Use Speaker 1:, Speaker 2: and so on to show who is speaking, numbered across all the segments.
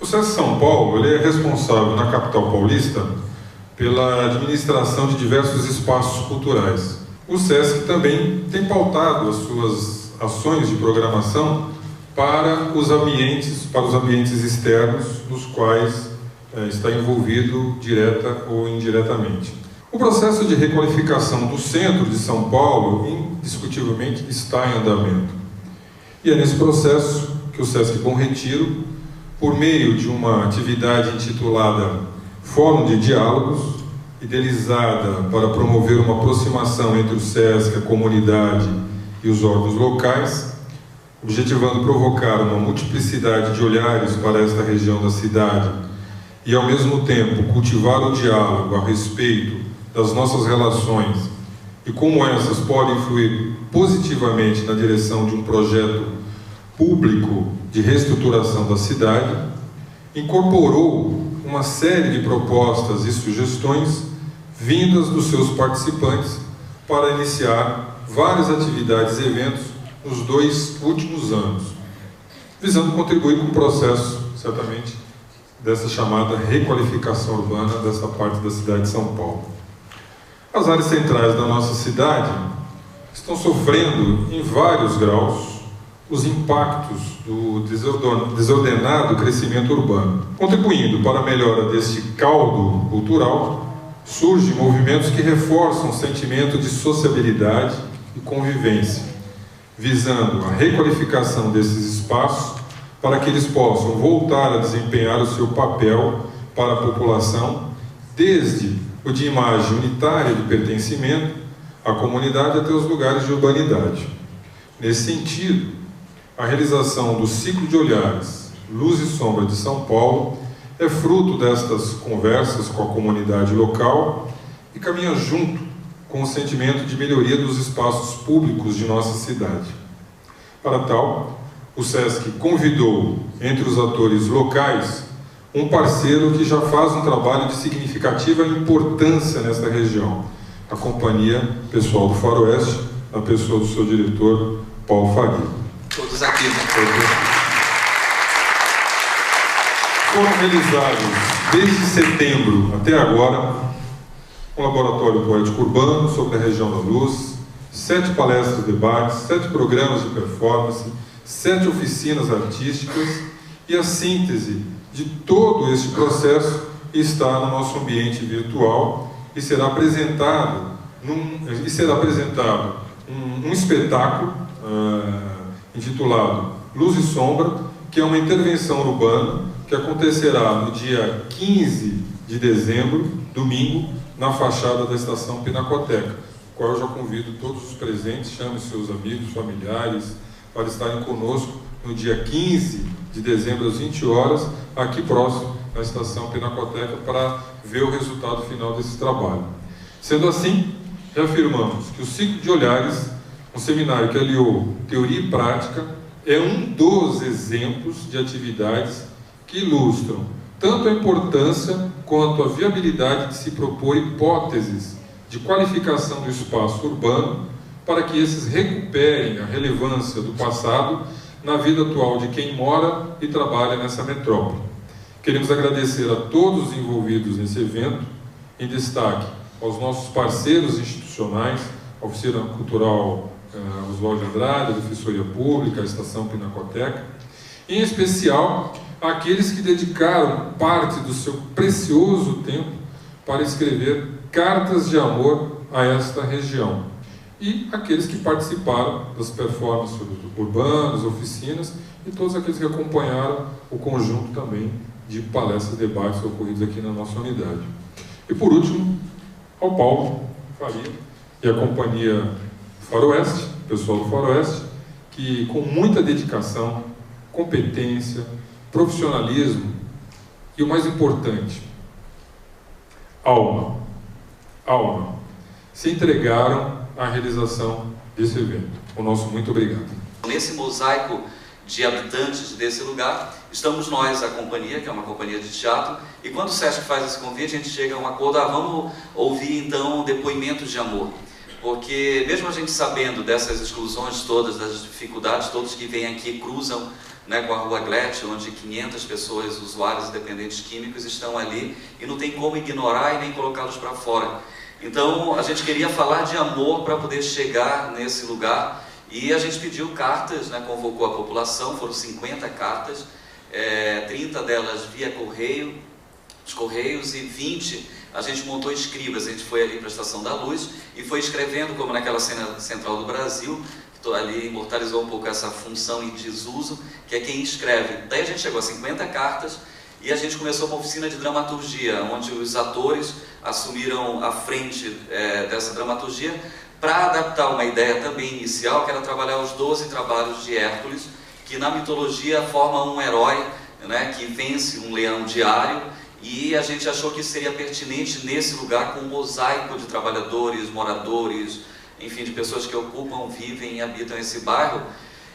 Speaker 1: O SESC São Paulo ele é responsável na capital paulista pela administração de diversos espaços culturais. O SESC também tem pautado as suas ações de programação para os ambientes externos nos quais está envolvido direta ou indiretamente. O processo de requalificação do centro de São Paulo, indiscutivelmente, está em andamento. E é nesse processo que o SESC Bom Retiro, por meio de uma atividade intitulada Fórum de Diálogos, idealizada para promover uma aproximação entre o SESC, a comunidade e os órgãos locais, objetivando provocar uma multiplicidade de olhares para esta região da cidade e, ao mesmo tempo, cultivar o diálogo a respeito das nossas relações e como essas podem influir positivamente na direção de um projeto público de reestruturação da cidade, incorporou uma série de propostas e sugestões vindas dos seus participantes para iniciar várias atividades e eventos nos 2 últimos anos, visando contribuir com o processo, certamente, dessa chamada requalificação urbana dessa parte da cidade de São Paulo. As áreas centrais da nossa cidade estão sofrendo, em vários graus, os impactos do desordenado crescimento urbano. Contribuindo para a melhora deste caldo cultural, surgem movimentos que reforçam o sentimento de sociabilidade e convivência, visando a requalificação desses espaços para que eles possam voltar a desempenhar o seu papel para a população, desde o de imagem unitária de pertencimento à comunidade até os lugares de urbanidade. Nesse sentido, a realização do Ciclo de Olhares, Luz e Sombra de São Paulo, é fruto destas conversas com a comunidade local e caminha junto com o sentimento de melhoria dos espaços públicos de nossa cidade. Para tal, o SESC convidou, entre os atores locais, um parceiro que já faz um trabalho de significativa importância nesta região, a Companhia Pessoal do Faroeste, na pessoa do seu diretor, Paulo Faria.
Speaker 2: Todos aqui, né?
Speaker 1: Foram realizados, desde setembro até agora, um laboratório poético urbano sobre a região da Luz, 7 palestras, debates, 7 programas de performance, 7 oficinas artísticas, e a síntese de todo este processo está no nosso ambiente virtual e será apresentado um espetáculo intitulado Luz e Sombra, que é uma intervenção urbana que acontecerá no dia 15 de dezembro, domingo, na fachada da Estação Pinacoteca, qual eu já convido todos os presentes, chame seus amigos, familiares, para estarem conosco no dia 15 de dezembro, às 20 horas, aqui próximo na Estação Pinacoteca, para ver o resultado final desse trabalho. Sendo assim, reafirmamos que o Ciclo de Olhares, um seminário que aliou teoria e prática, é um dos exemplos de atividades que ilustram tanto a importância quanto a viabilidade de se propor hipóteses de qualificação do espaço urbano para que esses recuperem a relevância do passado na vida atual de quem mora e trabalha nessa metrópole. Queremos agradecer a todos os envolvidos nesse evento, em destaque aos nossos parceiros institucionais, a Oficina Cultural Oswaldo de Andrade, a Defensoria Pública, a Estação Pinacoteca, em especial aqueles que dedicaram parte do seu precioso tempo para escrever cartas de amor a esta região, e aqueles que participaram das performances urbanas, oficinas, e todos aqueles que acompanharam o conjunto também de palestras e debates ocorridos aqui na nossa unidade. E por último, ao Paulo Faria e a Companhia Faroeste, pessoal do Faroeste, que com muita dedicação, competência, profissionalismo e o mais importante, alma, se entregaram à realização desse evento. O nosso muito obrigado.
Speaker 2: Nesse mosaico de habitantes desse lugar, estamos nós, a companhia, que é uma companhia de teatro, e quando o SESC faz esse convite, a gente chega a um acordo, vamos ouvir então depoimentos de amor. Porque mesmo a gente sabendo dessas exclusões todas, das dificuldades, todos que vêm aqui cruzam né, com a Rua Glete, onde 500 pessoas, usuários e dependentes químicos, estão ali e não tem como ignorar e nem colocá-los para fora. Então, a gente queria falar de amor para poder chegar nesse lugar e a gente pediu cartas, né, convocou a população, foram 50 cartas, 30 delas via correio, os correios, e 20 a gente montou escribas. A gente foi ali para a Estação da Luz e foi escrevendo, como naquela cena Central do Brasil, que ali imortalizou um pouco essa função em desuso, que é quem escreve. Daí a gente chegou a 50 cartas e a gente começou uma oficina de dramaturgia, onde os atores assumiram a frente dessa dramaturgia para adaptar uma ideia também inicial, que era trabalhar os 12 trabalhos de Hércules, que na mitologia forma um herói, né, que vence um leão diário, e a gente achou que seria pertinente nesse lugar com um mosaico de trabalhadores, moradores, enfim, de pessoas que ocupam, vivem e habitam esse bairro.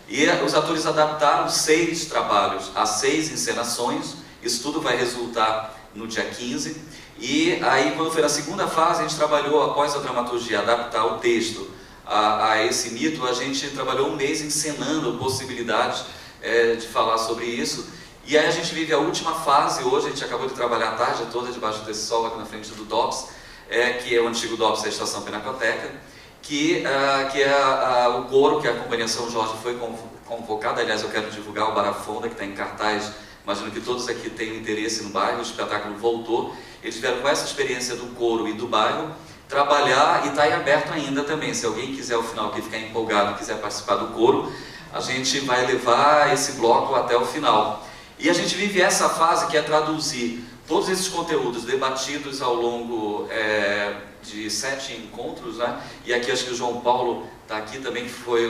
Speaker 2: E os atores adaptaram 6 trabalhos a 6 encenações. Isso tudo vai resultar no dia 15. E aí, quando foi na segunda fase, a gente trabalhou, após a dramaturgia, adaptar o texto a esse mito. A gente trabalhou um mês encenando possibilidades de falar sobre isso. E aí a gente vive a última fase hoje. A gente acabou de trabalhar a tarde toda debaixo desse sol aqui na frente do DOPS, que é o antigo DOPS, a Estação Pinacoteca, que é o coro que a Companhia São Jorge foi convocada. Aliás, eu quero divulgar o Barafonda, que está em cartaz. Imagino que todos aqui têm interesse no bairro, o espetáculo voltou. Eles tiveram, com essa experiência do coro e do bairro, trabalhar, e está em aberto ainda também. Se alguém quiser ao final aqui ficar empolgado, quiser participar do coro, a gente vai levar esse bloco até o final. E a gente vive essa fase, que é traduzir todos esses conteúdos debatidos ao longo de 7 encontros, né? E aqui acho que o João Paulo está aqui também, que foi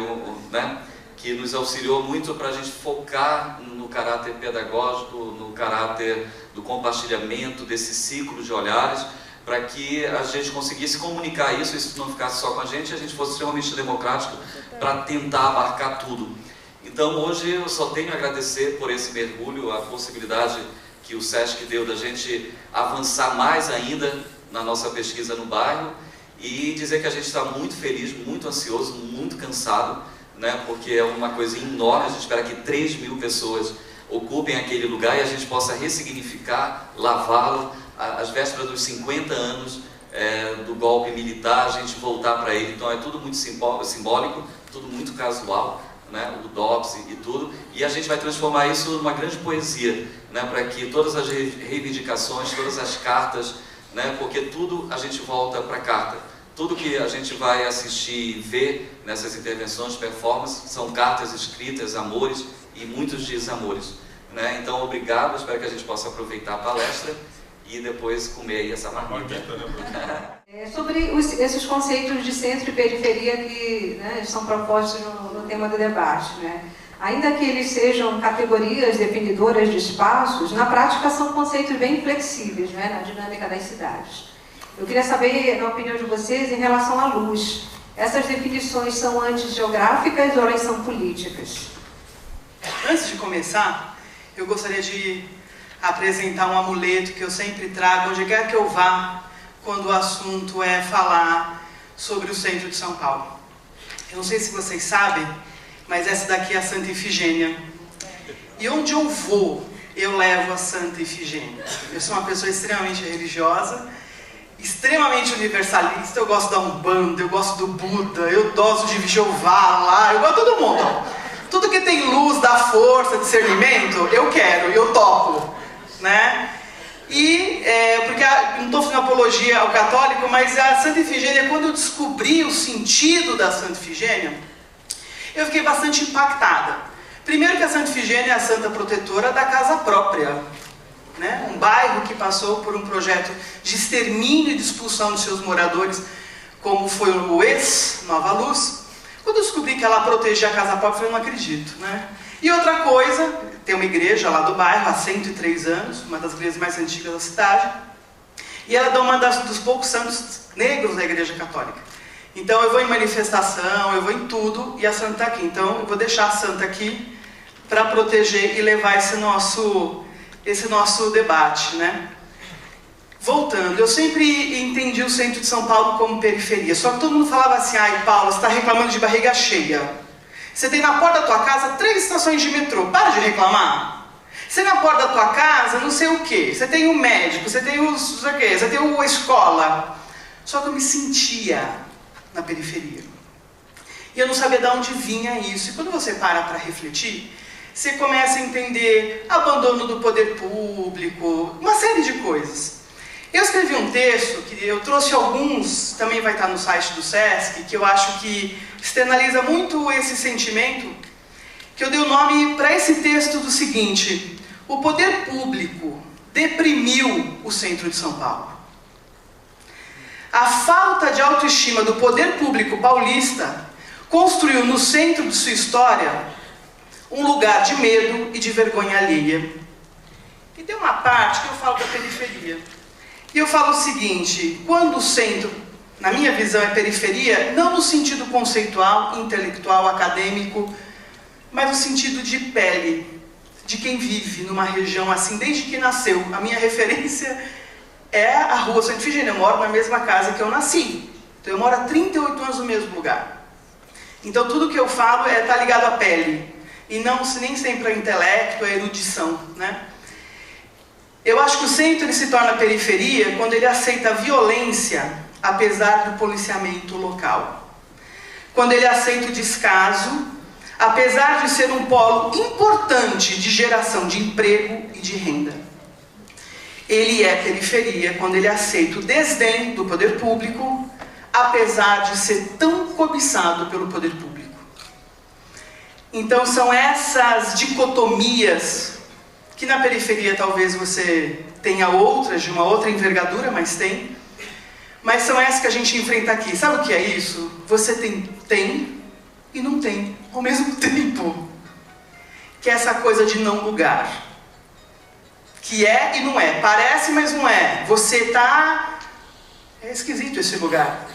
Speaker 2: né, que nos auxiliou muito para a gente focar no caráter pedagógico, no caráter do compartilhamento, desse ciclo de olhares, para que a gente conseguisse comunicar isso não ficasse só com a gente fosse extremamente democrático para tentar abarcar tudo. Então hoje eu só tenho a agradecer por esse mergulho, a possibilidade que o SESC deu da gente avançar mais ainda na nossa pesquisa no bairro, e dizer que a gente está muito feliz, muito ansioso, muito cansado, né, porque é uma coisa enorme. A gente espera que 3.000 pessoas ocupem aquele lugar e a gente possa ressignificar, lavá-lo, às vésperas dos 50 anos do golpe militar, a gente voltar para ele. Então é tudo muito simbólico, tudo muito casual, né, o DOPS e tudo, e a gente vai transformar isso numa grande poesia, né, para que todas as reivindicações, todas as cartas, né, porque tudo a gente volta para a carta. Tudo que a gente vai assistir e ver nessas intervenções, performances, são cartas escritas, amores e muitos desamores, né? Então, obrigado, espero que a gente possa aproveitar a palestra e depois comer aí essa marmita.
Speaker 3: Sobre esses conceitos de centro e periferia que, né, são propostos no tema do debate, né? Ainda que eles sejam categorias definidoras de espaços, na prática são conceitos bem flexíveis, né, na dinâmica das cidades. Eu queria saber, na opinião de vocês, em relação à luz. Essas definições são antigeográficas ou elas são políticas?
Speaker 4: Antes de começar, eu gostaria de apresentar um amuleto que eu sempre trago onde quer que eu vá, quando o assunto é falar sobre o centro de São Paulo. Eu não sei se vocês sabem, mas essa daqui é a Santa Ifigênia. E onde eu vou, eu levo a Santa Ifigênia. Eu sou uma pessoa extremamente religiosa, extremamente universalista. Eu gosto da Umbanda, eu gosto do Buda, eu gosto de Jeová lá, eu gosto de todo mundo. Tudo que tem luz, dá força, discernimento, eu quero e eu topo, né? E, porque não estou fazendo apologia ao católico, mas a Santa Ifigênia, quando eu descobri o sentido da Santa Ifigênia, eu fiquei bastante impactada. Primeiro que a Santa Ifigênia é a santa protetora da casa própria, né? Um bairro que passou por um projeto de extermínio e de expulsão dos seus moradores, como foi o ex-Nova Luz. Quando eu descobri que ela protegia a casa própria, eu falei, não acredito, né? E outra coisa, tem uma igreja lá do bairro há 103 anos, uma das igrejas mais antigas da cidade, e ela é uma dos poucos santos negros da Igreja Católica. Então eu vou em manifestação, eu vou em tudo, e a santa está aqui. Então eu vou deixar a santa aqui para proteger e levar esse nosso debate, né? Voltando, eu sempre entendi o centro de São Paulo como periferia, só que todo mundo falava assim, ai Paulo, você está reclamando de barriga cheia. Você tem na porta da tua casa 3 estações de metrô. Para de reclamar. Você na porta da tua casa, não sei o quê. Você tem o médico, você tem os, não sei o quê, você tem a escola. Só que eu me sentia na periferia. E eu não sabia de onde vinha isso. E quando você para refletir, você começa a entender abandono do poder público, uma série de coisas. Eu escrevi um texto, que eu trouxe alguns, também vai estar no site do SESC, que eu acho que externaliza muito esse sentimento, que eu dei o nome para esse texto do seguinte: o poder público deprimiu o centro de São Paulo. A falta de autoestima do poder público paulista construiu no centro de sua história um lugar de medo e de vergonha alheia. E tem uma parte que eu falo da periferia. E eu falo o seguinte: quando o centro, na minha visão, é periferia, não no sentido conceitual, intelectual, acadêmico, mas no sentido de pele, de quem vive numa região assim desde que nasceu. A minha referência é a Rua Santa Efigênia. Eu moro na mesma casa que eu nasci. Então eu moro há 38 anos no mesmo lugar. Então tudo que eu falo está ligado à pele. E não nem sempre ao intelecto, à erudição, né? Eu acho que o centro ele se torna periferia quando ele aceita a violência, apesar do policiamento local. Quando ele aceita o descaso, apesar de ser um polo importante de geração de emprego e de renda. Ele é periferia quando ele aceita o desdém do poder público, apesar de ser tão cobiçado pelo poder público. Então são essas dicotomias que na periferia talvez você tenha outras, de uma outra envergadura, mas tem. Mas são essas que a gente enfrenta aqui. Sabe o que é isso? Você tem e não tem ao mesmo tempo. Que é essa coisa de não lugar. Que é e não é. Parece, mas não é. Você tá... É esquisito esse lugar.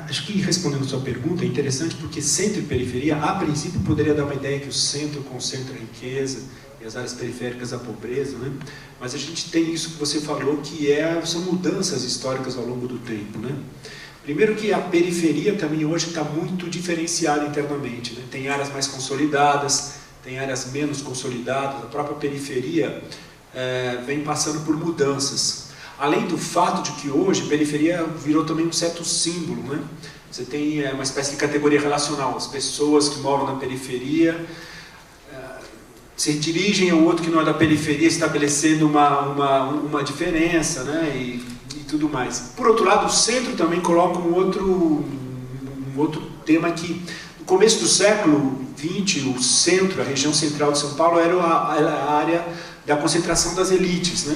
Speaker 5: Acho que respondendo a sua pergunta, é interessante porque centro e periferia, a princípio, poderia dar uma ideia que o centro concentra a riqueza e as áreas periféricas a pobreza, né? Mas a gente tem isso que você falou, que são mudanças históricas ao longo do tempo, né? Primeiro que a periferia também hoje está muito diferenciada internamente, né? Tem áreas mais consolidadas, tem áreas menos consolidadas, a própria periferia vem passando por mudanças. Além do fato de que hoje a periferia virou também um certo símbolo, né? Você tem uma espécie de categoria relacional. As pessoas que moram na periferia se dirigem ao outro que não é da periferia, estabelecendo uma diferença, né? E tudo mais. Por outro lado, o centro também coloca um outro tema que, no começo do século XX, o centro, a região central de São Paulo, era a área da concentração das elites, né?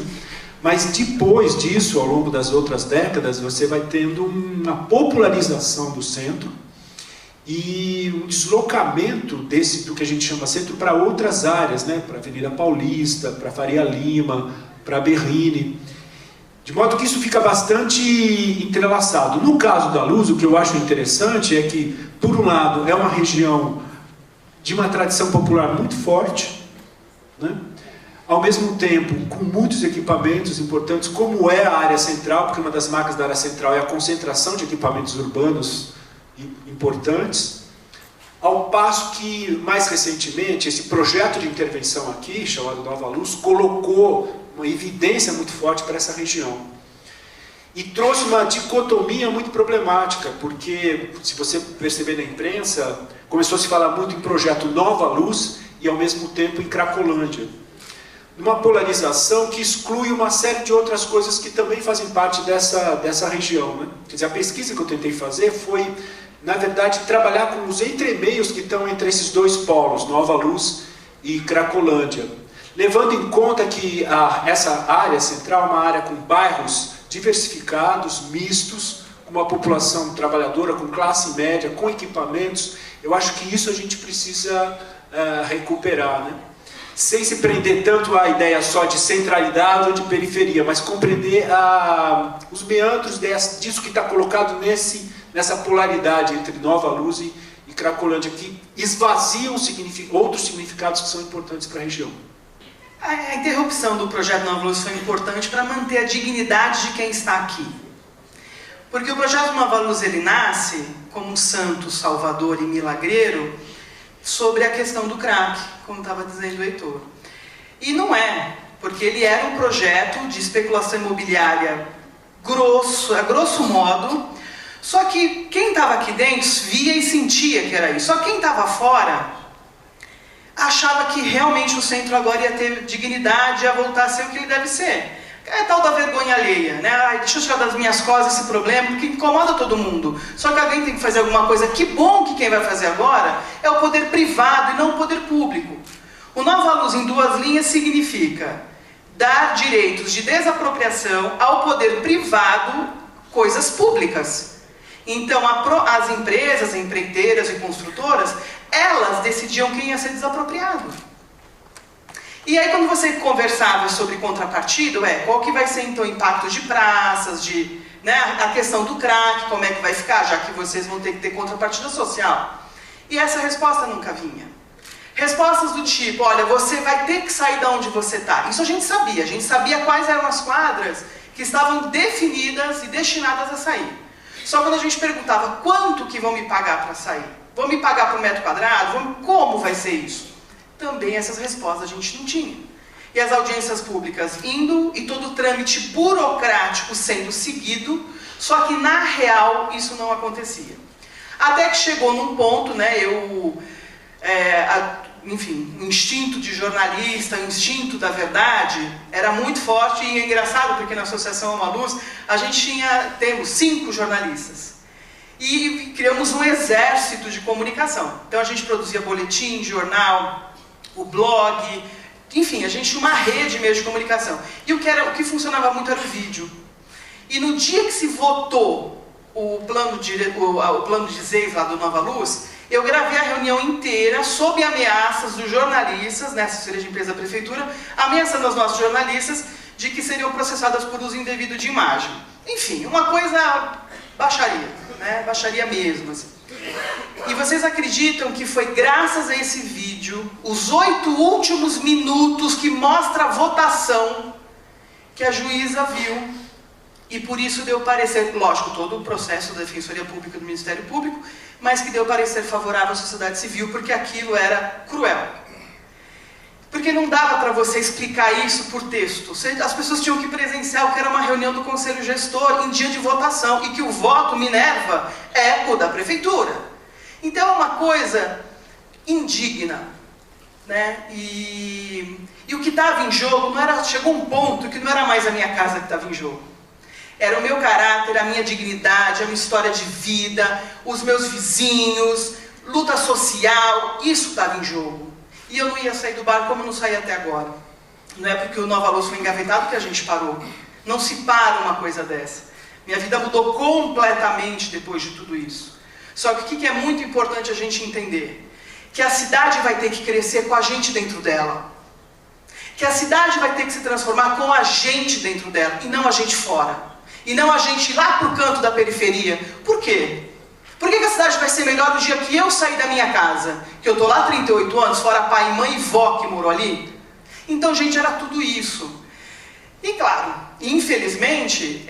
Speaker 5: Mas depois disso, ao longo das outras décadas, você vai tendo uma popularização do centro e um deslocamento do que a gente chama centro para outras áreas, né? Para a Avenida Paulista, para Faria Lima, para Berrini. De modo que isso fica bastante entrelaçado. No caso da Luz, o que eu acho interessante é que, por um lado, é uma região de uma tradição popular muito forte, né? Ao mesmo tempo, com muitos equipamentos importantes, como é a área central, porque uma das marcas da área central é a concentração de equipamentos urbanos importantes, ao passo que, mais recentemente, esse projeto de intervenção aqui, chamado Nova Luz, colocou uma evidência muito forte para essa região. E trouxe uma dicotomia muito problemática, porque, se você perceber na imprensa, começou a se falar muito em projeto Nova Luz e, ao mesmo tempo, em Cracolândia. Uma polarização que exclui uma série de outras coisas que também fazem parte dessa região, né? Quer dizer, a pesquisa que eu tentei fazer foi, na verdade, trabalhar com os entremeios que estão entre esses dois polos, Nova Luz e Cracolândia, levando em conta que essa área central é uma área com bairros diversificados, mistos, com uma população trabalhadora, com classe média, com equipamentos. Eu acho que isso a gente precisa recuperar, né? Sem se prender tanto à ideia só de centralidade ou de periferia, mas compreender os meandros disso que está colocado nessa polaridade entre Nova Luz e Cracolândia, que esvaziam outros significados que são importantes para a região.
Speaker 4: A interrupção do projeto Nova Luz foi importante para manter a dignidade de quem está aqui. Porque o projeto Nova Luz, ele nasce como um santo salvador e milagreiro sobre a questão do crack, como estava dizendo o Heitor. E não é, porque ele era um projeto de especulação imobiliária a grosso modo, só que quem estava aqui dentro via e sentia que era isso. Só quem estava fora achava que realmente o centro agora ia ter dignidade, ia voltar a ser o que ele deve ser. É tal da vergonha alheia, né? Ai, deixa eu tirar das minhas costas esse problema, porque incomoda todo mundo. Só que alguém tem que fazer alguma coisa. Que bom que quem vai fazer agora é o poder privado e não o poder público. O Nova Luz em 2 linhas significa dar direitos de desapropriação ao poder privado, coisas públicas. Então, as empresas, empreiteiras e construtoras, elas decidiam quem ia ser desapropriado. E aí, quando você conversava sobre contrapartida, qual que vai ser, então, o impacto de praças, né, a questão do crack, como é que vai ficar, já que vocês vão ter que ter contrapartida social. E essa resposta nunca vinha. Respostas do tipo, olha, você vai ter que sair de onde você está. Isso a gente sabia quais eram as quadras que estavam definidas e destinadas a sair. Só quando a gente perguntava, quanto que vão me pagar para sair? Vão me pagar por metro quadrado? Como vai ser isso? Também essas respostas a gente não tinha. E as audiências públicas indo e todo o trâmite burocrático sendo seguido, só que na real isso não acontecia. Até que chegou num ponto, né, enfim, o instinto de jornalista, o instinto da verdade era muito forte e é engraçado porque na Associação Uma Luz a gente temos 5 jornalistas e criamos um exército de comunicação. Então a gente produzia boletim, jornal, o blog, enfim, a gente tinha uma rede de meios de comunicação. E o que funcionava muito era o vídeo. E no dia que se votou o plano de Zeis lá do Nova Luz, eu gravei a reunião inteira sob ameaças dos jornalistas, né, assessoria de empresa da prefeitura, ameaçando os nossos jornalistas de que seriam processadas por uso indevido de imagem. Enfim, uma coisa baixaria, né, baixaria mesmo, assim. E vocês acreditam que foi graças a esse vídeo, os 8 últimos minutos que mostra a votação, que a juíza viu e por isso deu parecer, lógico, todo o processo da Defensoria Pública do Ministério Público, mas que deu parecer favorável à sociedade civil, porque aquilo era cruel. Porque não dava para você explicar isso por texto. As pessoas tinham que presenciar o que era uma reunião do Conselho Gestor em dia de votação, e que o voto, Minerva, é o da Prefeitura. Então é uma coisa indigna, né? E o que estava em jogo, chegou um ponto que não era mais a minha casa que estava em jogo. Era o meu caráter, a minha dignidade, a minha história de vida, os meus vizinhos, luta social, isso estava em jogo. E eu não ia sair do bar como eu não saí até agora. Não é porque o Nova Luz foi engavetado que a gente parou. Não se para uma coisa dessa. Minha vida mudou completamente depois de tudo isso. Só que o que é muito importante a gente entender? Que a cidade vai ter que crescer com a gente dentro dela. Que a cidade vai ter que se transformar com a gente dentro dela, e não a gente fora. E não a gente ir lá para o canto da periferia. Por quê? Por que a cidade vai ser melhor no dia que eu sair da minha casa? Que eu estou lá há 38 anos, fora pai, mãe e vó que morou ali? Então, gente, era tudo isso. E claro, infelizmente,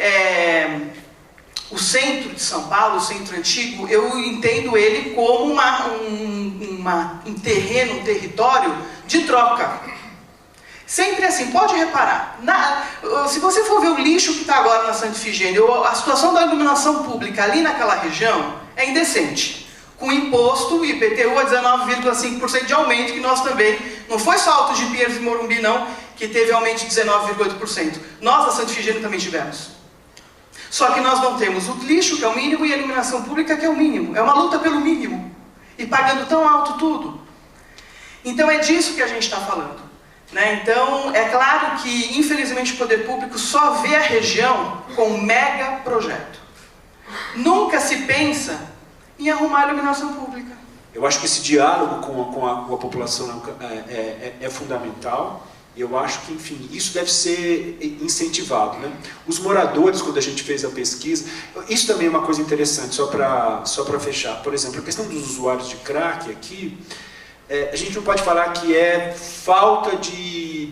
Speaker 4: o centro de São Paulo, o centro antigo, eu entendo ele como um terreno, um território de troca. Sempre assim, pode reparar. Se você for ver o lixo que está agora na Santa Ifigênia, a situação da iluminação pública ali naquela região é indecente. Com imposto, o IPTU a 19,5% de aumento, que nós também, não foi só Alto de Pinheiros e Morumbi não, que teve aumento de 19,8%. Nós da Santa Ifigênia também tivemos. Só que nós não temos o lixo, que é o mínimo, e a iluminação pública, que é o mínimo. É uma luta pelo mínimo. E pagando tão alto tudo. Então é disso que a gente está falando. Né? Então, é claro que, infelizmente, o poder público só vê a região com um mega projeto. Nunca se pensa em arrumar a iluminação pública.
Speaker 5: Eu acho que esse diálogo com a população é fundamental. Eu acho que, enfim, isso deve ser incentivado, né? Os moradores, quando a gente fez a pesquisa, isso também é uma coisa interessante, só para fechar. Por exemplo, a questão dos usuários de crack aqui, a gente não pode falar que é falta de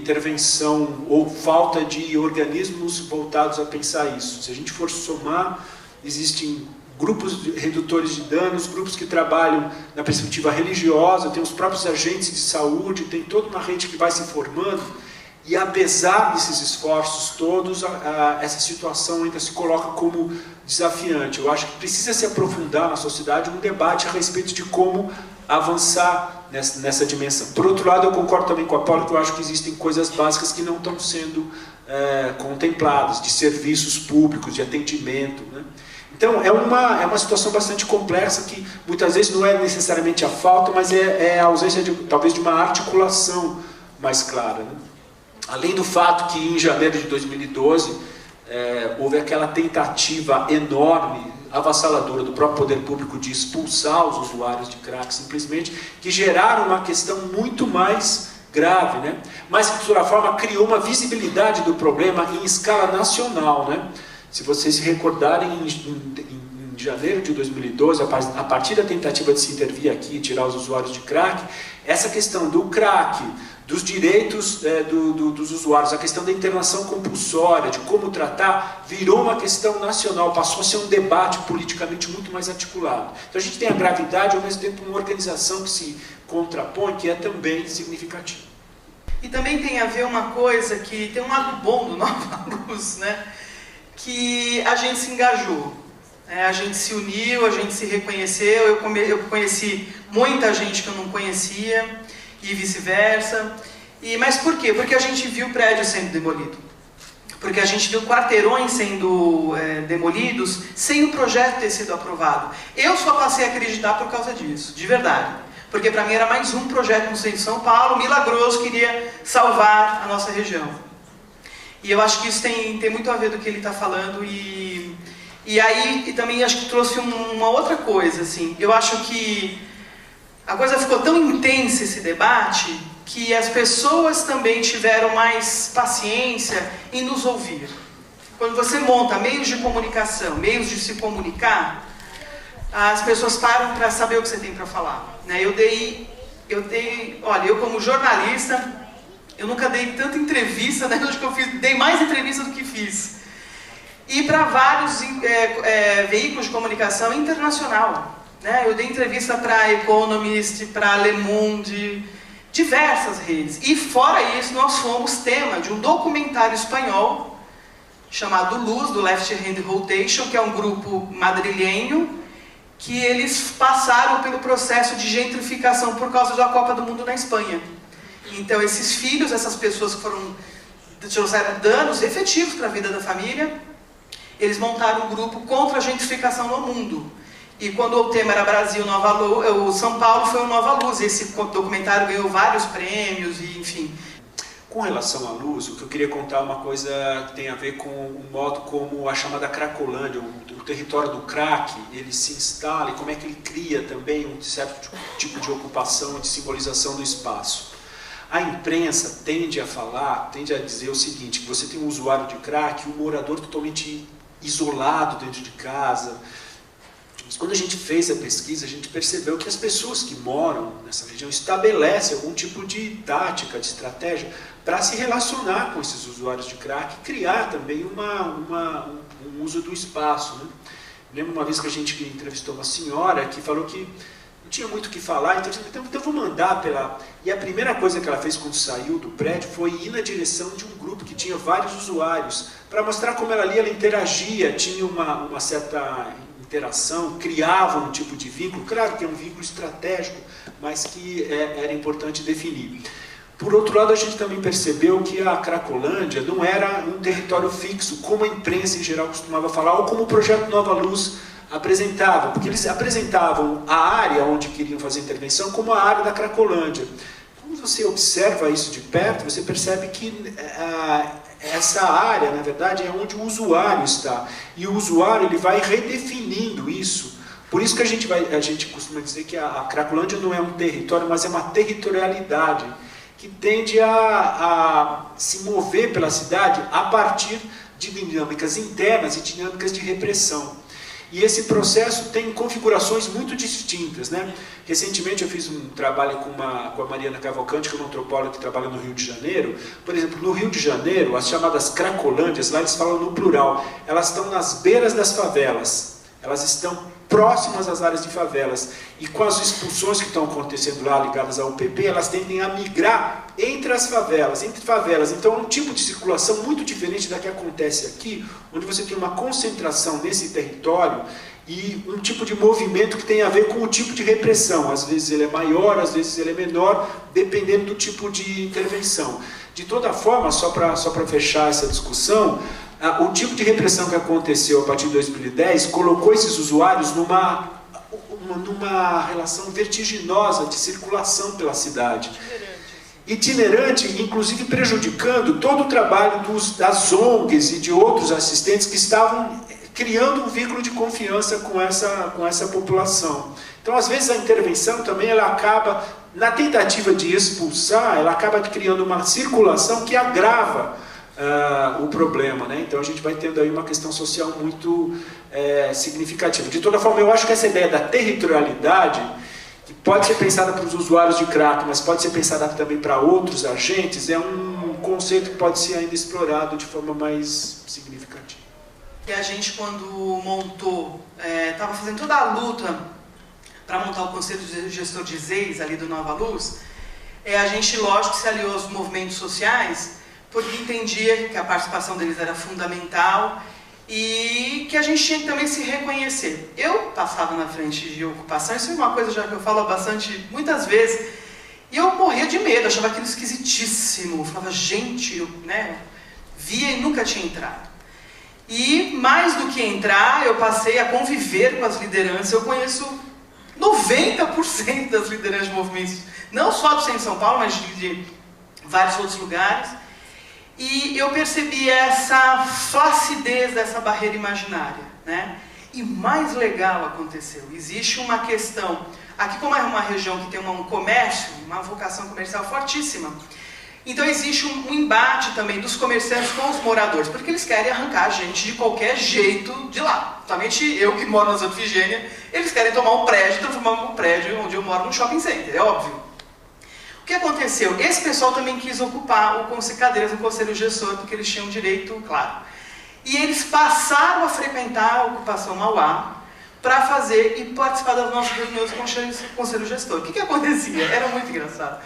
Speaker 5: intervenção ou falta de organismos voltados a pensar isso. Se a gente for somar, existem grupos redutores de danos, grupos que trabalham na perspectiva religiosa, tem os próprios agentes de saúde, tem toda uma rede que vai se formando, e apesar desses esforços todos, essa situação ainda se coloca como desafiante. Eu acho que precisa se aprofundar na sociedade um debate a respeito de como avançar nessa dimensão. Por outro lado, eu concordo também com a Paula, que eu acho que existem coisas básicas que não estão sendo contempladas, de serviços públicos, de atendimento, né? Então, é uma situação bastante complexa que muitas vezes não é necessariamente a falta, mas é a ausência, talvez, de uma articulação mais clara, né? Além do fato que em janeiro de 2012 houve aquela tentativa enorme, avassaladora do próprio poder público de expulsar os usuários de crack, simplesmente, que geraram uma questão muito mais grave, né? Mas que, de toda forma, criou uma visibilidade do problema em escala nacional, né? Se vocês se recordarem, em janeiro de 2012, a partir da tentativa de se intervir aqui e tirar os usuários de crack, essa questão do crack, dos direitos dos usuários, a questão da internação compulsória, de como tratar, virou uma questão nacional, passou a ser um debate politicamente muito mais articulado. Então a gente tem a gravidade, ao mesmo tempo uma organização que se contrapõe, que é também significativa.
Speaker 4: E também tem a ver uma coisa que tem um lado bom do Nova Luz, né? Que a gente se engajou, a gente se uniu, a gente se reconheceu, eu conheci muita gente que eu não conhecia e vice-versa. Mas por quê? Porque a gente viu prédios sendo demolidos, porque a gente viu quarteirões sendo demolidos sem o projeto ter sido aprovado. Eu só passei a acreditar por causa disso, de verdade, porque para mim era mais um projeto no centro de São Paulo, milagroso, queria salvar a nossa região. E eu acho que isso tem muito a ver do que ele está falando, e também acho que trouxe uma outra coisa, assim. Eu acho que a coisa ficou tão intensa, esse debate, que as pessoas também tiveram mais paciência em nos ouvir. Quando você monta meios de comunicação, meios de se comunicar, as pessoas param para saber o que você tem para falar, né? Olha, eu como jornalista, eu nunca dei tanta entrevista, né? Acho que eu dei mais entrevista do que fiz. E para vários veículos de comunicação internacional, né? Eu dei entrevista para Economist, para Le Monde, diversas redes. E fora isso, nós fomos tema de um documentário espanhol chamado Luz, do Left Hand Rotation, que é um grupo madrilhenho, que eles passaram pelo processo de gentrificação por causa da Copa do Mundo na Espanha. Então esses filhos, essas pessoas que trouxeram danos efetivos para a vida da família, eles montaram um grupo contra a gentrificação no mundo. E quando o tema era Brasil, Nova Luz, o São Paulo foi o Nova Luz. Esse documentário ganhou vários prêmios, e enfim.
Speaker 5: Com relação à luz, o que eu queria contar é uma coisa que tem a ver com o modo como a chamada Cracolândia, o território do crack, ele se instala e como é que ele cria também um certo tipo de ocupação e de simbolização do espaço. A imprensa tende a dizer o seguinte, que você tem um usuário de crack, um morador totalmente isolado dentro de casa. Mas quando a gente fez a pesquisa, a gente percebeu que as pessoas que moram nessa região estabelecem algum tipo de tática, de estratégia, para se relacionar com esses usuários de crack e criar também um uso do espaço, né? Lembro uma vez que a gente entrevistou uma senhora que falou que não tinha muito o que falar, então eu vou mandar pela... E a primeira coisa que ela fez quando saiu do prédio foi ir na direção de um grupo que tinha vários usuários, para mostrar como ela ali, ela interagia, tinha uma certa interação, criava um tipo de vínculo, claro que é um vínculo estratégico, mas que era importante definir. Por outro lado, a gente também percebeu que a Cracolândia não era um território fixo, como a imprensa em geral costumava falar, ou como o Projeto Nova Luz apresentava, porque eles apresentavam a área onde queriam fazer intervenção como a área da Cracolândia. Quando você observa isso de perto, você percebe que essa área, na verdade, é onde o usuário está. E o usuário ele vai redefinindo isso. Por isso que a gente costuma dizer que a Cracolândia não é um território, mas é uma territorialidade que tende a se mover pela cidade a partir de dinâmicas internas e dinâmicas de repressão. E esse processo tem configurações muito distintas, né? Recentemente eu fiz um trabalho com a Mariana Cavalcante, que é uma antropóloga que trabalha no Rio de Janeiro. Por exemplo, no Rio de Janeiro, as chamadas cracolândias, lá eles falam no plural, elas estão nas beiras das favelas, elas estão próximas às áreas de favelas. E com as expulsões que estão acontecendo lá, ligadas ao UPP, elas tendem a migrar entre as favelas, Então é um tipo de circulação muito diferente da que acontece aqui, onde você tem uma concentração nesse território e um tipo de movimento que tem a ver com o tipo de repressão. Às vezes ele é maior, às vezes ele é menor, dependendo do tipo de intervenção. De toda forma, só para fechar essa discussão, o tipo de repressão que aconteceu a partir de 2010 colocou esses usuários numa relação vertiginosa de circulação pela cidade. Itinerante, inclusive prejudicando todo o trabalho das ONGs e de outros assistentes que estavam criando um vínculo de confiança com essa população. Então, às vezes, a intervenção também ela acaba, na tentativa de expulsar, ela acaba criando uma circulação que agrava o problema, né? Então a gente vai tendo aí uma questão social muito significativa. De toda forma, eu acho que essa ideia da territorialidade, que pode ser pensada para os usuários de crack, mas pode ser pensada também para outros agentes, é um conceito que pode ser ainda explorado de forma mais significativa.
Speaker 4: E a gente, quando montou, estava fazendo toda a luta para montar o Conselho de Gestor de ZEIS, ali do Nova Luz, a gente, lógico, se aliou aos movimentos sociais, porque entendia que a participação deles era fundamental e que a gente tinha que também se reconhecer. Eu passava na frente de ocupação, isso é uma coisa já que eu falo muitas vezes, e eu morria de medo, achava aquilo esquisitíssimo, eu falava, gente, eu via e nunca tinha entrado. E mais do que entrar, eu passei a conviver com as lideranças, eu conheço 90% das lideranças de movimentos, não só do centro de São Paulo, mas de vários outros lugares. E eu percebi essa flacidez dessa barreira imaginária, né? E mais legal aconteceu, existe uma questão, aqui como é uma região que tem um comércio, uma vocação comercial fortíssima, então existe um embate também dos comerciantes com os moradores, porque eles querem arrancar a gente de qualquer jeito de lá. Somente eu que moro na Santa Efigênia, eles querem tomar um prédio, transformar um prédio onde eu moro num shopping center, é óbvio. O que aconteceu? Esse pessoal também quis ocupar cadeiras no Conselho Gestor, porque eles tinham direito, claro. E eles passaram a frequentar a Ocupação Mauá para fazer e participar das nossas reuniões com o Conselho Gestor. O que acontecia? Era muito engraçado.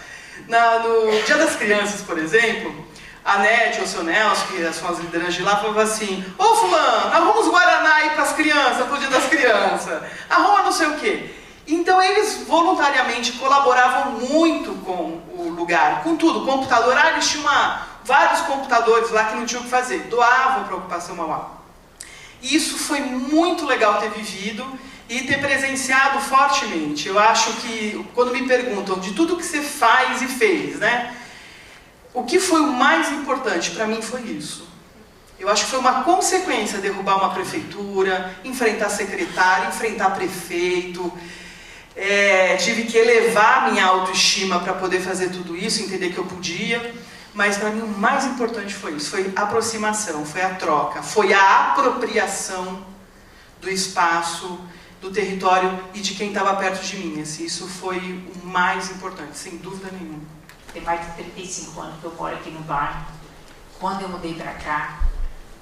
Speaker 4: No Dia das Crianças, por exemplo, a Nete ou o seu Nelson, que são as lideranças de lá, falavam assim: ô fulano, arruma os Guaraná aí para as crianças, para o Dia das Crianças, arruma não sei o quê. Então eles voluntariamente colaboravam muito com o lugar, com tudo, computador, eles tinham vários computadores lá que não tinham o que fazer, doavam para a Ocupação Mauá. E isso foi muito legal ter vivido e ter presenciado fortemente. Eu acho que, quando me perguntam de tudo que você faz e fez, né? O que foi o mais importante para mim foi isso. Eu acho que foi uma consequência derrubar uma prefeitura, enfrentar secretário, enfrentar prefeito. Tive que elevar a minha autoestima para poder fazer tudo isso, entender que eu podia, mas para mim o mais importante foi isso, foi a aproximação, foi a troca, foi a apropriação do espaço, do território e de quem estava perto de mim. Isso foi o mais importante, sem dúvida nenhuma.
Speaker 6: Tem mais de 35 anos que eu moro aqui no bairro. Quando eu mudei para cá,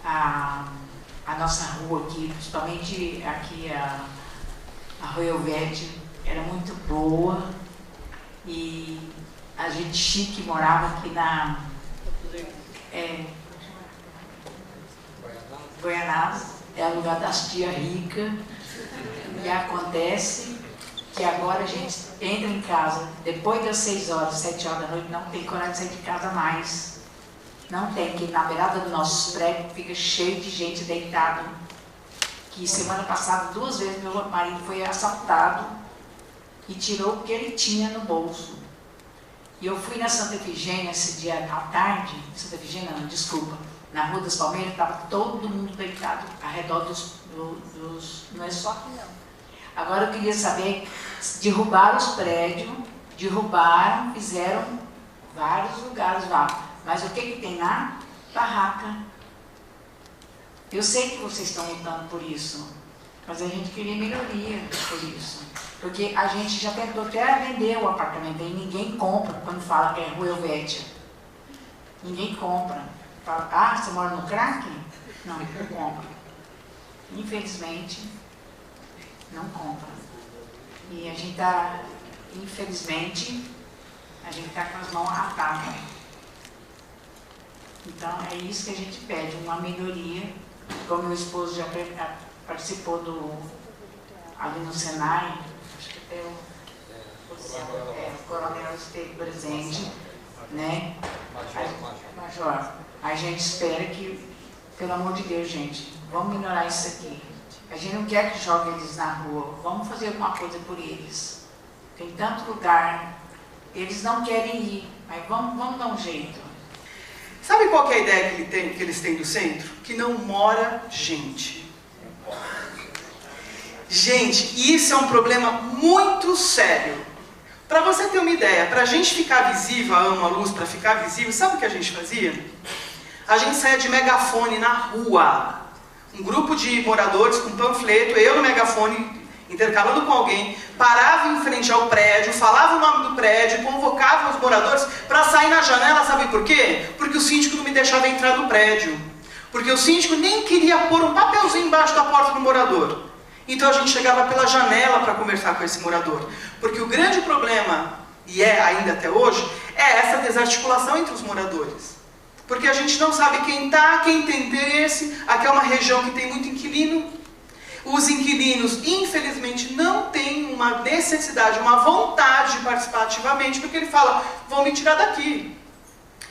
Speaker 6: a nossa rua aqui, principalmente aqui a Rua Elvete, era muito boa e a gente chique morava aqui na Goianás, é o lugar das tia rica, e acontece que agora a gente entra em casa, depois das 6 horas, 7 horas da noite, não tem coragem de sair de casa mais. Não tem, que na beirada do nosso prédio fica cheio de gente deitada. Que semana passada, 2 vezes, meu marido foi assaltado e tirou o que ele tinha no bolso. E eu fui na Santa Efigênia esse dia à tarde, Santa Efigênia não, desculpa, na Rua das Palmeiras, estava todo mundo deitado ao redor dos... Não é só aqui não. Agora eu queria saber, derrubaram os prédios, derrubaram, fizeram vários lugares lá. Mas o que tem lá? Barraca. Eu sei que vocês estão lutando por isso. Mas a gente queria melhoria por isso. Porque a gente já tentou até vender o apartamento e ninguém compra quando fala que é Rua Helvétia. Ninguém compra. Fala, ah, você mora no crack? Não, não compra. Infelizmente, não compra. E a gente está, infelizmente, a gente está com as mãos atadas. Então é isso que a gente pede, uma melhoria. Como meu esposo já participou ali no Senai, acho que até o coronel esteve presente, né? Major, a gente espera que, pelo amor de Deus, gente, vamos melhorar isso aqui. A gente não quer que jogue eles na rua, vamos fazer alguma coisa por eles. Tem tanto lugar, eles não querem ir, mas vamos dar um jeito.
Speaker 4: Sabe qual que é a ideia que eles têm do centro? Que não mora gente. Gente, isso é um problema muito sério. Para você ter uma ideia, para a gente ficar visível, a Amo a Luz, para ficar visível, sabe o que a gente fazia? A gente saía de megafone na rua. Um grupo de moradores com panfleto, eu no megafone, intercalando com alguém, parava em frente ao prédio, falava o nome do prédio, convocava os moradores para sair na janela, sabe por quê? Porque o síndico não me deixava entrar no prédio. Porque o síndico nem queria pôr um papelzinho embaixo da porta do morador. Então a gente chegava pela janela para conversar com esse morador. Porque o grande problema, e é ainda até hoje, é essa desarticulação entre os moradores. Porque a gente não sabe quem está, quem tem interesse. Aqui é uma região que tem muito inquilino. Os inquilinos, infelizmente, não têm uma necessidade, uma vontade de participar ativamente, porque ele fala, vão me tirar daqui.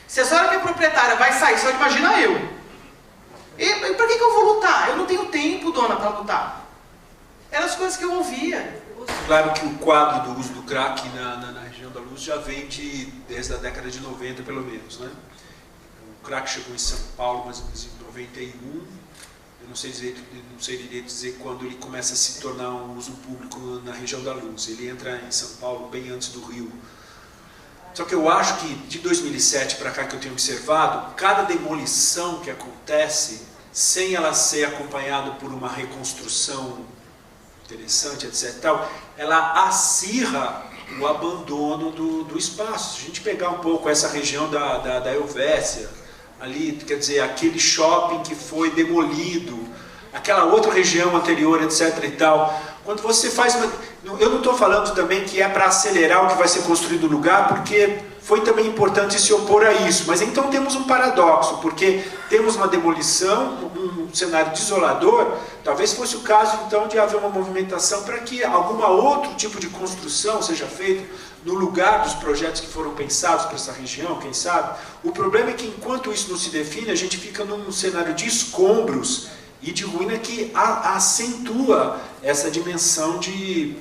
Speaker 4: Se a senhora que é proprietária vai sair, só imagina eu. E para que eu vou lutar? Eu não tenho tempo, dona, para lutar. Eram as coisas que eu ouvia.
Speaker 5: Claro que o quadro do uso do crack na região da Luz já vem desde a década de 90, pelo menos, né? O crack chegou em São Paulo, mais ou menos em 91. Eu não sei dizer quando ele começa a se tornar um uso público na região da Luz. Ele entra em São Paulo bem antes do Rio. Só que eu acho que de 2007 para cá que eu tenho observado, cada demolição que acontece, sem ela ser acompanhada por uma reconstrução interessante, etc. Tal, ela acirra o abandono do espaço. Se a gente pegar um pouco essa região da Helvétia, ali, quer dizer, aquele shopping que foi demolido, aquela outra região anterior, etc. e tal. Quando você faz uma... Eu não estou falando também que é para acelerar o que vai ser construído no lugar, porque foi também importante se opor a isso. Mas então temos um paradoxo, porque temos uma demolição, um cenário desolador. Talvez fosse o caso, então, de haver uma movimentação para que algum outro tipo de construção seja feito no lugar dos projetos que foram pensados para essa região, quem sabe. O problema é que, enquanto isso não se define, a gente fica num cenário de escombros e de ruína que acentua essa dimensão de...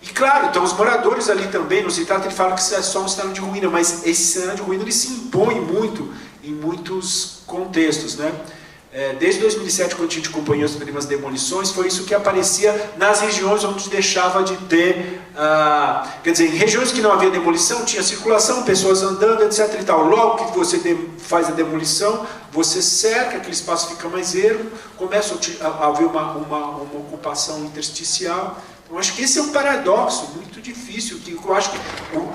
Speaker 5: E claro, então os moradores ali também, no citado ele fala que isso é só um cenário de ruína, mas esse cenário de ruína ele se impõe muito em muitos contextos, né? Desde 2007, quando a gente acompanhou as primeiras demolições, foi isso que aparecia nas regiões onde deixava de ter... quer dizer, em regiões que não havia demolição, tinha circulação, pessoas andando, etc. e tal. Logo que você faz a demolição, você cerca, aquele espaço fica mais ermo, começa a haver uma ocupação intersticial. Eu acho que esse é um paradoxo muito difícil, que eu acho que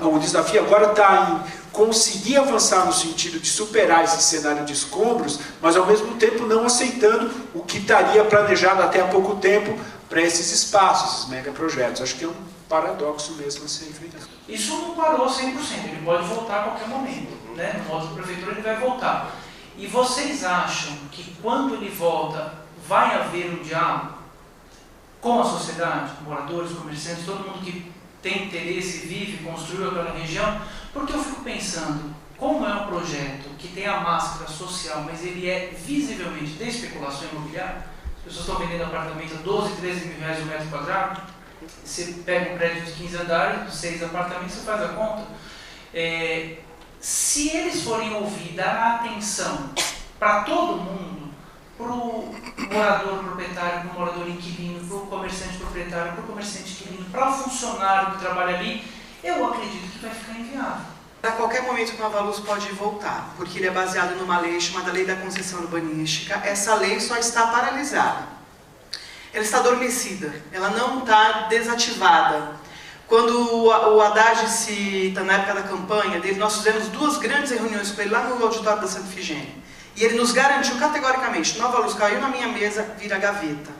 Speaker 5: o desafio agora está em conseguir avançar no sentido de superar esse cenário de escombros, mas ao mesmo tempo não aceitando o que estaria planejado até há pouco tempo para esses espaços, esses megaprojetos. Acho que é um paradoxo mesmo a ser enfrentado.
Speaker 7: Isso não parou 100%, ele pode voltar a qualquer momento, né? No modo da prefeitura ele vai voltar. E vocês acham que quando ele volta, vai haver um diálogo com a sociedade, moradores, comerciantes, todo mundo que tem interesse, vive, construiu aquela região? Porque eu fico pensando, como é um projeto que tem a máscara social, mas ele é visivelmente de especulação imobiliária, as pessoas estão vendendo apartamento a 12, 13 mil reais o metro quadrado, você pega um prédio de 15 andares, 6 apartamentos, você faz a conta. Se eles forem ouvir, dar atenção para todo mundo, para o morador proprietário, para o morador inquilino, para o comerciante proprietário, para o comerciante inquilino, para o funcionário que trabalha ali, eu acredito que vai ficar inviável.
Speaker 4: A qualquer momento o Nova Luz pode voltar, porque ele é baseado numa lei chamada Lei da Concessão Urbanística. Essa lei só está paralisada. ela está adormecida, ela não está desativada. Quando o Haddad cita, na época da campanha dele, nós fizemos 2 grandes reuniões com ele lá no auditório da Santa Ifigênia. E ele nos garantiu categoricamente, Nova Luz caiu na minha mesa, vira gaveta.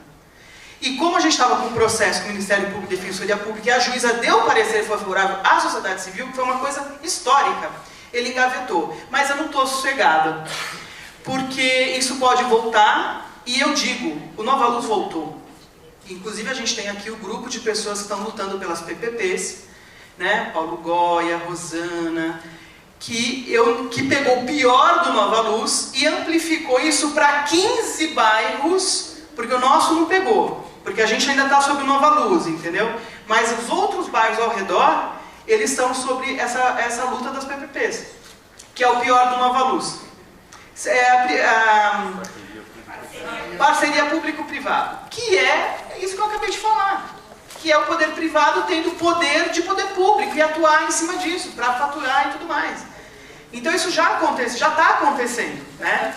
Speaker 4: E como a gente estava com um processo com o Ministério Público e Defensoria Pública e a juíza deu parecer favorável à sociedade civil, que foi uma coisa histórica, ele engavetou. Mas eu não estou sossegada, porque isso pode voltar, e eu digo, o Nova Luz voltou. Inclusive a gente tem aqui o grupo de pessoas que estão lutando pelas PPPs, né? Paulo Goya, Rosana, que pegou o pior do Nova Luz e amplificou isso para 15 bairros, porque o nosso não pegou, porque a gente ainda está sob Nova Luz, entendeu? Mas os outros bairros ao redor, eles estão sobre essa luta das PPPs, que é o pior do Nova Luz. Parceria público-privado, que é isso que eu acabei de falar, que é o poder privado tendo poder de poder público e atuar em cima disso, para faturar e tudo mais. Então isso já acontece, já está acontecendo, né?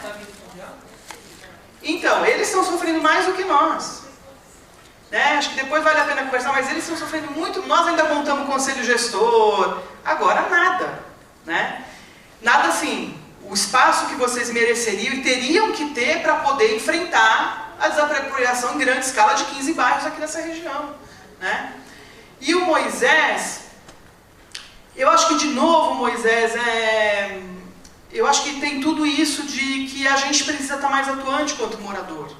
Speaker 4: Então, eles estão sofrendo mais do que nós. Né? Acho que depois vale a pena conversar, mas eles estão sofrendo muito. Nós ainda montamos o conselho gestor, agora nada. Né? Nada assim, o espaço que vocês mereceriam e teriam que ter para poder enfrentar a desapropriação em grande escala de 15 bairros aqui nessa região. Né? E o Moisés, eu acho que de novo Moisés eu acho que tem tudo isso de que a gente precisa estar mais atuante quanto morador.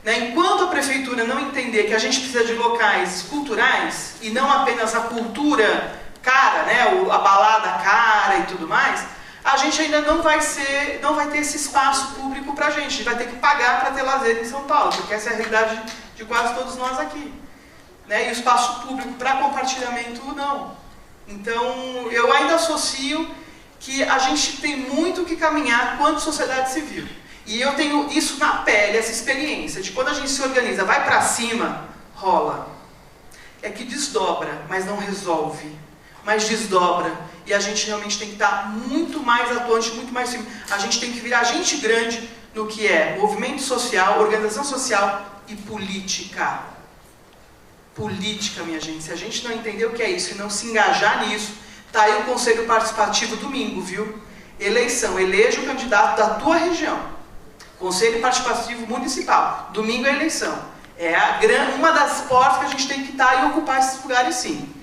Speaker 4: Né? Enquanto a prefeitura não entender que a gente precisa de locais culturais e não apenas a cultura cara, né? A balada cara e tudo mais, a gente ainda não vai ter esse espaço público para a gente vai ter que pagar para ter lazer em São Paulo, porque essa é a realidade de quase todos nós aqui. Né? E o espaço público para compartilhamento não. Então eu ainda associo que a gente tem muito que caminhar quanto sociedade civil. E eu tenho isso na pele, essa experiência de quando a gente se organiza, vai para cima, rola. É que desdobra, mas não resolve. Mas desdobra. E a gente realmente tem que estar muito mais atuante, muito mais firme. A gente tem que virar gente grande no que é movimento social, organização social e política. Política, minha gente. Se a gente não entender o que é isso e não se engajar nisso, tá aí o Conselho Participativo domingo, viu? Eleição, eleja o candidato da tua região. Conselho Participativo Municipal. Domingo é eleição. É uma das portas que a gente tem que estar e ocupar esses lugares sim.